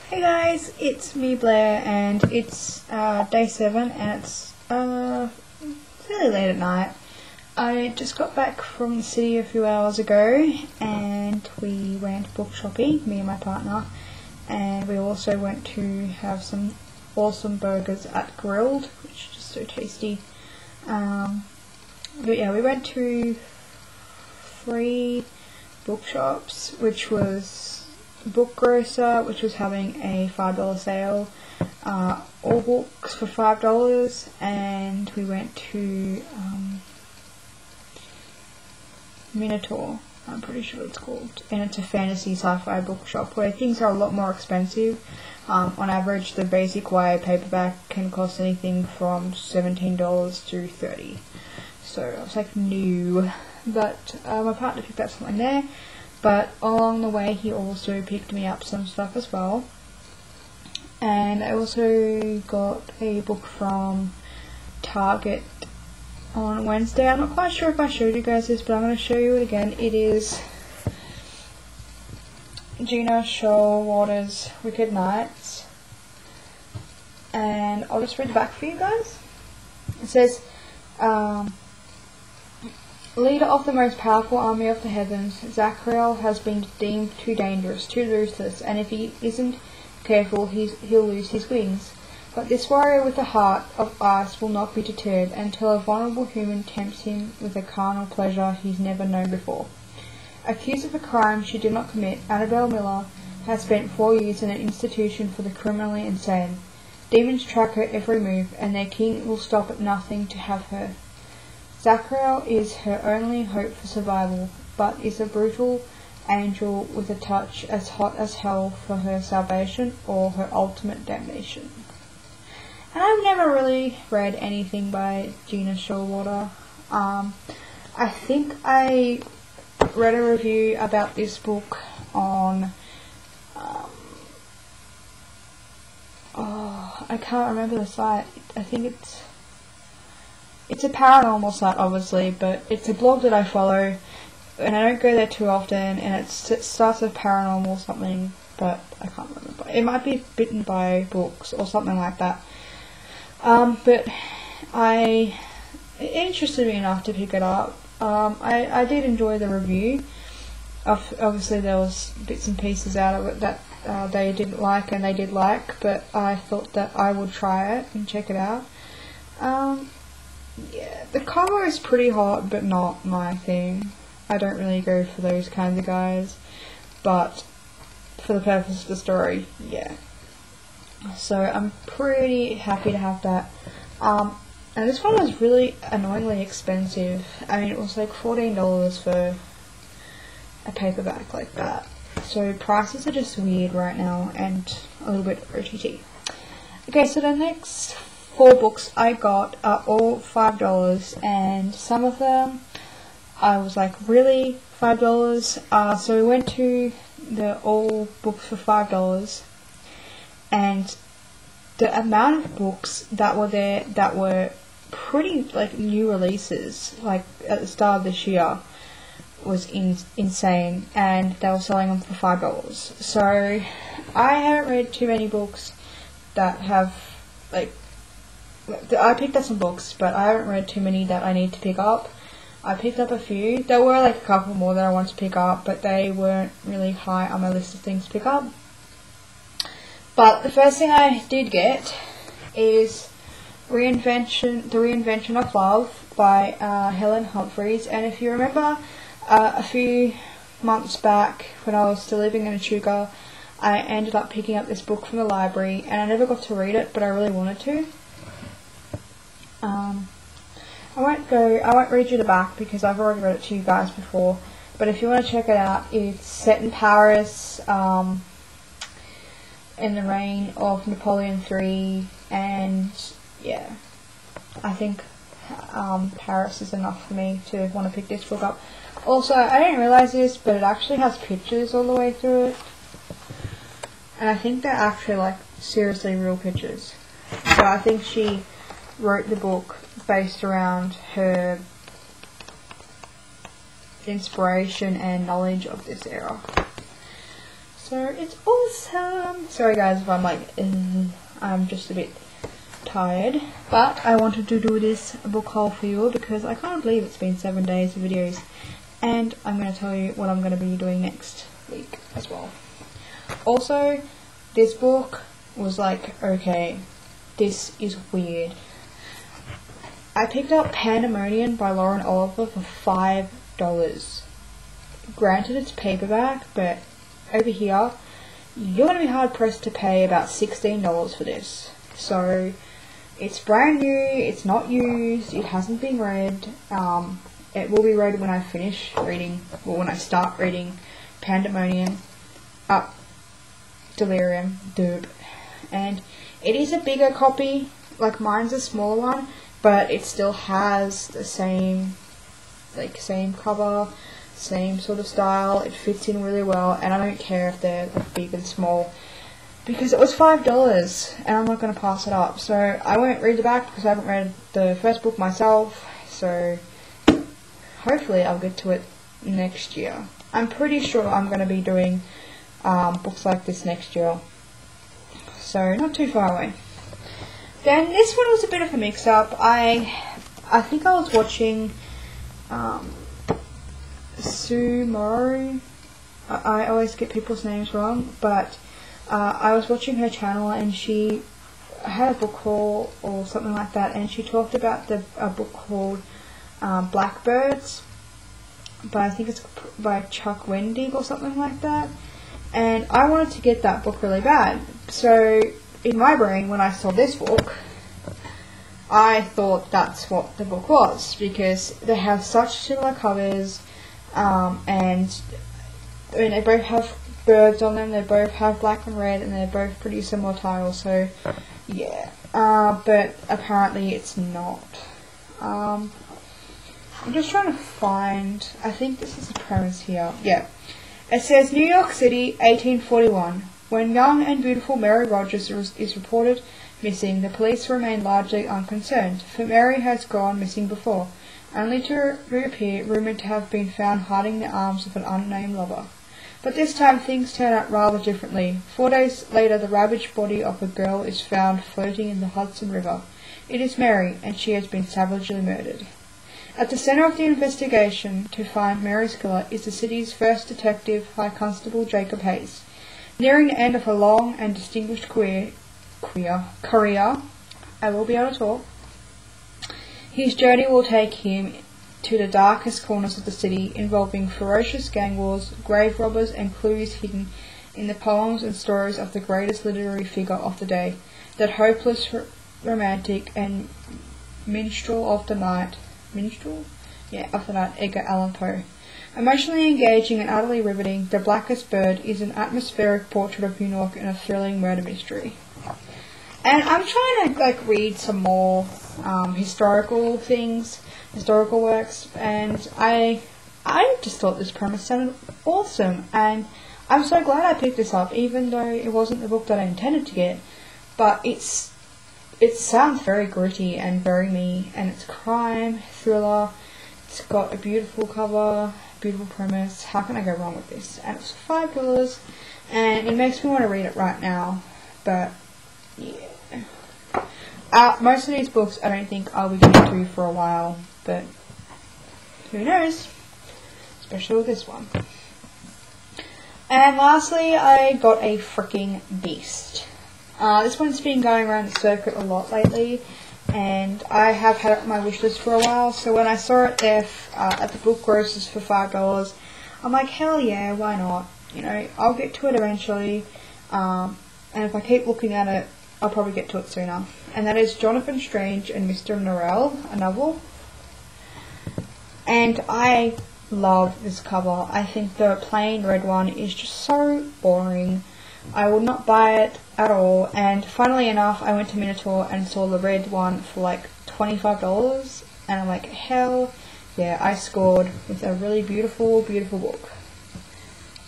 Hey guys, it's me Blair, and it's day 7, and it's fairly late at night. I just got back from the city a few hours ago, and we went book shopping, me and my partner, and we also went to have some awesome burgers at Grilled, which is just so tasty. But yeah, we went to 3 bookshops, which was Book Grocer, which was having a $5 sale, Allbooked for $5, and we went to Minotaur, I'm pretty sure it's called, and it's a fantasy sci-fi bookshop where things are a lot more expensive. On average, the basic YA paperback can cost anything from $17 to $30. So I was like, no. But my partner picked up something there. But along the way, he also picked me up some stuff as well. And I also got a book from Target on Wednesday. I'm not quite sure if I showed you guys this, but I'm going to show you it again. It is Gina Showalter's Wicked Nights. And I'll just read the back for you guys. It says, leader of the most powerful army of the heavens, Zachariel has been deemed too dangerous, too ruthless, and if he isn't careful, he'll lose his wings. But this warrior with a heart of ice will not be deterred until a vulnerable human tempts him with a carnal pleasure he's never known before. Accused of a crime she did not commit, Annabelle Miller has spent 4 years in an institution for the criminally insane. Demons track her every move, and their king will stop at nothing to have her. Zachariel is her only hope for survival, but is a brutal angel with a touch as hot as hell for her salvation or her ultimate damnation. And I've never really read anything by Gina Showalter. I think I read a review about this book on I can't remember the site. I think it's a paranormal site, obviously, but it's a blog that I follow, and I don't go there too often, and it starts with paranormal something, but I can't remember. It might be Bittenbybooklust or something like that. But it interested me enough to pick it up. I did enjoy the review. Obviously there was bits and pieces out of it that they didn't like and they did like, but I thought that I would try it and check it out. Yeah, the cover is pretty hot, but not my thing. I don't really go for those kinds of guys, but for the purpose of the story, yeah. So I'm pretty happy to have that. And this one was really annoyingly expensive. I mean, it was like $14 for a paperback like that. So prices are just weird right now, and a little bit OTT. Okay, so the next 4 books I got are all $5, and some of them I was like, really? $5? So we went to the all books for $5, and the amount of books that were there that were pretty like new releases, like at the start of this year, was insane, and they were selling them for $5. So I haven't read too many books that have like, I picked up some books, but I haven't read too many that I need to pick up. I picked up a few. There were like a couple more that I wanted to pick up, but they weren't really high on my list of things to pick up. But the first thing I did get is The Reinvention of Love by Helen Humphreys. And if you remember, a few months back when I was still living in Echuca, I ended up picking up this book from the library, and I never got to read it, but I really wanted to. I won't read you the back because I've already read it to you guys before, but if you want to check it out, it's set in Paris, in the reign of Napoleon III, and yeah, I think Paris is enough for me to want to pick this book up. Also, I didn't realise this, but it actually has pictures all the way through it, and I think they're actually like seriously real pictures. So I think she wrote the book based around her inspiration and knowledge of this era. So it's awesome. Sorry guys if I'm like, I'm just a bit tired, but I wanted to do this book haul for you because I can't believe it's been 7 days of videos, and I'm going to tell you what I'm going to be doing next week as well. Also, this book was like, okay, this is weird. I picked up Pandemonium by Lauren Oliver for $5. Granted, it's paperback, but over here, you're going to be hard pressed to pay about $16 for this. So, it's brand new, it's not used, it hasn't been read. It will be read when I finish reading, or when I start reading Pandemonium, Delirium, Doop. And it is a bigger copy, like mine's a smaller one, but it still has the same cover, same sort of style. It fits in really well, and I don't care if they're like big and small, because it was $5 and I'm not going to pass it up. So I won't read the back because I haven't read the first book myself, so hopefully I'll get to it next year. I'm pretty sure I'm going to be doing books like this next year, so not too far away. Then this one was a bit of a mix-up. I think I was watching Sumaru. I always get people's names wrong, but I was watching her channel and she had a book haul or something like that, and she talked about a book called Blackbirds, but I think it's by Chuck Wendig or something like that, and I wanted to get that book really bad. So in my brain, when I saw this book, I thought that's what the book was, because they have such similar covers, and I mean, they both have birds on them, they both have black and red, and they're both pretty similar titles, so yeah. But apparently it's not. I'm just trying to find, I think this is the premise here. Yeah. It says, New York City, 1841. When young and beautiful Mary Rogers is reported missing, the police remain largely unconcerned, for Mary has gone missing before, only to reappear rumoured to have been found hiding in the arms of an unnamed lover. But this time things turn out rather differently. 4 days later, the ravaged body of a girl is found floating in the Hudson River. It is Mary, and she has been savagely murdered. At the centre of the investigation to find Mary's killer is the city's first detective, High Constable Jacob Hayes. Nearing the end of a long and distinguished career, I will be able to talk. His journey will take him to the darkest corners of the city, involving ferocious gang wars, grave robbers, and clues hidden in the poems and stories of the greatest literary figure of the day, that hopeless romantic and minstrel of the night, Edgar Allan Poe. Emotionally engaging and utterly riveting, The Blackest Bird is an atmospheric portrait of New York in a thrilling murder mystery. And I'm trying to read some more historical works, and I just thought this premise sounded awesome, and I'm so glad I picked this up, even though it wasn't the book that I intended to get. But it sounds very gritty and very me, and it's crime, thriller, it's got a beautiful cover, beautiful premise. How can I go wrong with this? And it's $5, and it makes me want to read it right now, but yeah. Most of these books I don't think I'll be getting to for a while, but who knows, especially with this one. And lastly, I got a freaking beast. This one's been going around the circuit a lot lately, and I have had it on my wish list for a while, so when I saw it there at the book grocers for $5, I'm like, hell yeah, why not? You know, I'll get to it eventually, and if I keep looking at it, I'll probably get to it sooner. And that is Jonathan Strange and Mr. Norrell, a novel. And I love this cover. I think the plain red one is just so boring. I would not buy it at all. And funnily enough, I went to Minotaur and saw the red one for like $25. And I'm like, hell yeah, I scored with a really beautiful, beautiful book.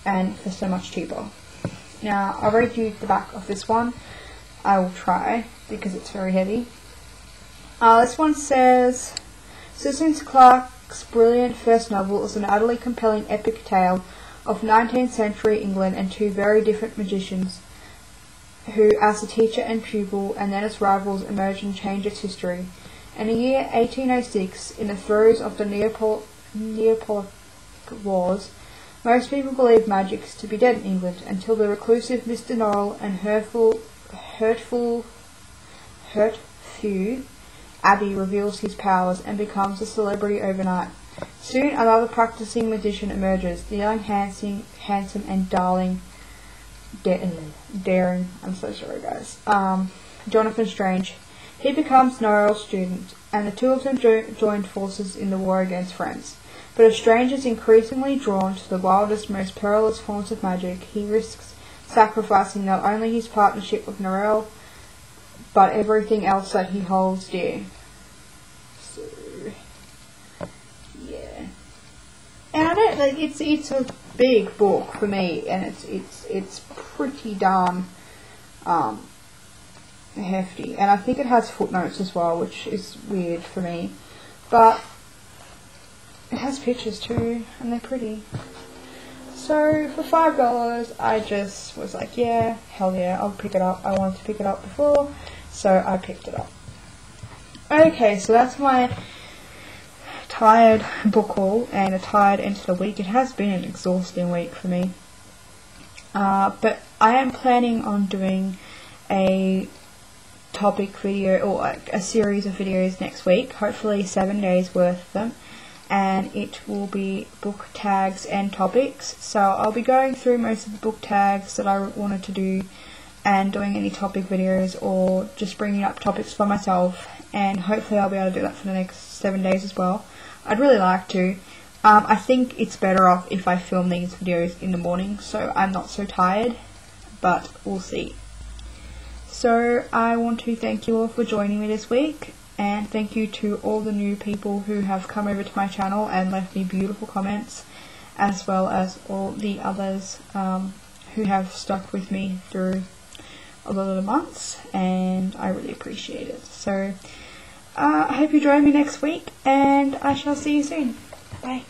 And for so much cheaper. Now, I'll read you the back of this one. I will try, because it's very heavy. This one says, Susan Clarke's brilliant first novel is an utterly compelling epic tale of 19th century England and two very different magicians who, as a teacher and pupil, and then as rivals, emerged and changed its history. In the year 1806, in the throes of the Neapolitan Wars, most people believed magic to be dead in England, until the reclusive Mr. Norrell and hurtful Abbey reveals his powers and becomes a celebrity overnight. Soon another practicing magician emerges, the young, handsome and daring, I'm so sorry guys, Jonathan Strange. He becomes Norrell's student, and the two of them join forces in the war against friends. But as Strange is increasingly drawn to the wildest, most perilous forms of magic, he risks sacrificing not only his partnership with Norrell, but everything else that he holds dear. So, yeah. And I don't like it's a big book for me, and it's pretty darn hefty, and I think it has footnotes as well, which is weird for me, but it has pictures too, and they're pretty. So for $5, I just was like, yeah, hell yeah, I'll pick it up. I wanted to pick it up before, so I picked it up. Okay, so that's my tired book haul and a tired end to the week. It has been an exhausting week for me, but I am planning on doing a topic video, or like a series of videos next week, hopefully 7 days worth of them, and it will be book tags and topics. So I'll be going through most of the book tags that I wanted to do and doing any topic videos, or just bringing up topics for myself, and hopefully I'll be able to do that for the next 7 days as well. I'd really like to. I think it's better off if I film these videos in the morning so I'm not so tired, but we'll see. So I want to thank you all for joining me this week, and thank you to all the new people who have come over to my channel and left me beautiful comments, as well as all the others who have stuck with me through a lot of the months, and I really appreciate it. So I hope you join me next week, and I shall see you soon. Bye.